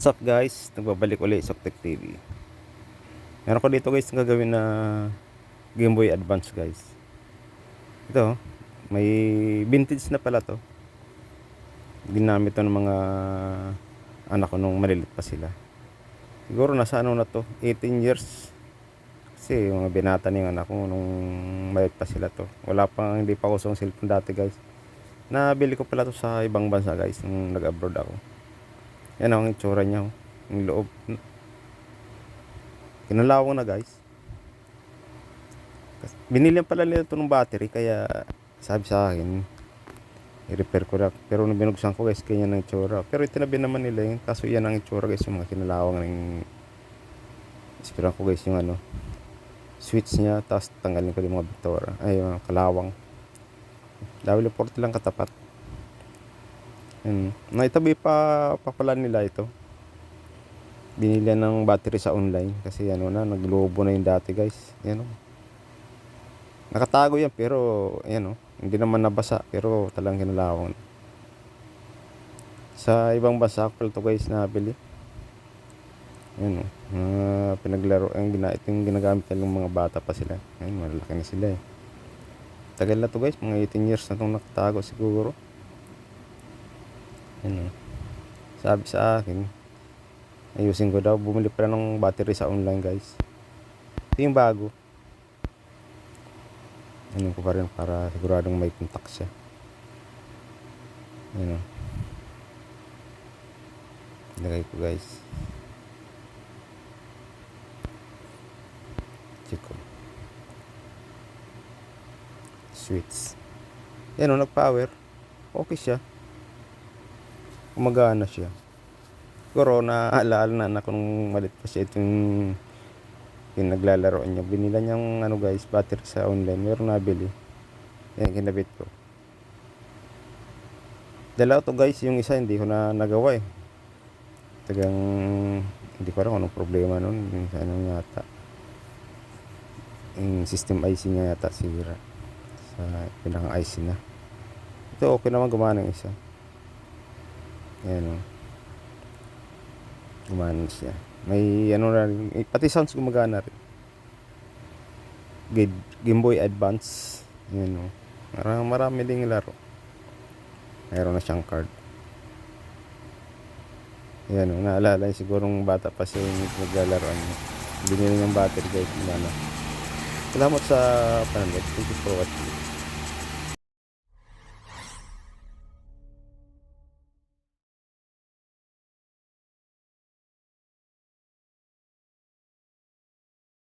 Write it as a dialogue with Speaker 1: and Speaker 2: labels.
Speaker 1: What's up guys? Nagbabalik ulit sa Tech TV. Meron ko dito guys na gagawin na Game Boy Advance guys. Ito, may vintage na pala to. Ginamit to ng mga anak ko nung malilit pa sila. Siguro nasa ano na to, 18 years. Kasi yung mga binata na yung anak ko nung malilit pa sila to. Hindi pa usong cellphone dati guys. Nabili ko pala to sa ibang bansa guys nung nag-abroad ako. Yan ang itsura niya, yung loob. Kinalawang na guys. Binili pala nila ito ng battery kaya sabi sa akin i-repair ko na. Pero nung binuksan ko guys, ganyan ang itsura. Pero itinabi naman nila yun. Kaso yan ang itsura guys, yung mga kinalawang ng ispiran ko guys, yung ano switch niya. Tapos tanggalin ko yung mga bitora, ay yung kalawang. W40 lang katapat. Naitabi pa pala nila ito. Binili ng battery sa online kasi ano na, naglobo na yung dati guys. Yan o. Nakatago yan pero ayan o, hindi naman nabasa pero talagang kinalawang. Sa ibang bansa ko to guys nabili. Ayan o, pinaglaro ito yung ginagamit ng mga bata pa sila. Ayun, malalaki na sila eh. Tagal na to guys, mga 18 years na itong nakatago siguro. Ayan o, sabi sa akin ayusin ko daw, bumili pala ng battery sa online guys. Ito yung bago. Ano ko pa rin para siguradong may contact siya. Ayan o, ilagay ko guys. Check ko switch. Ayan o, nag-power. Okay siya, gumagana siya. Siguro naaalala na anak ko nung malit pa siya itong pinaglalaro niya. Binila niyang ano guys, battery sa online. Meron nabili. Yan, kinabit ko. Dalawa to guys, yung isa hindi ko na nagawa eh. Tagang hindi ko alam anong problema nun. Yung ano yata, yung system IC niya yata sira. Sa pinaka IC na. Ito okay naman, gumana yung isa. Ayan o, gumana siya. May ano na rin, pati sounds gumagana rin. Game Boy Advance. Yan o, marami ding laro. Mayroon na siyang card. Yan o, naalala niya sigurong bata pa siya yung naglalaroan niya. Binili niyang battery guys. Salamat sa panonood. Thank you for watching.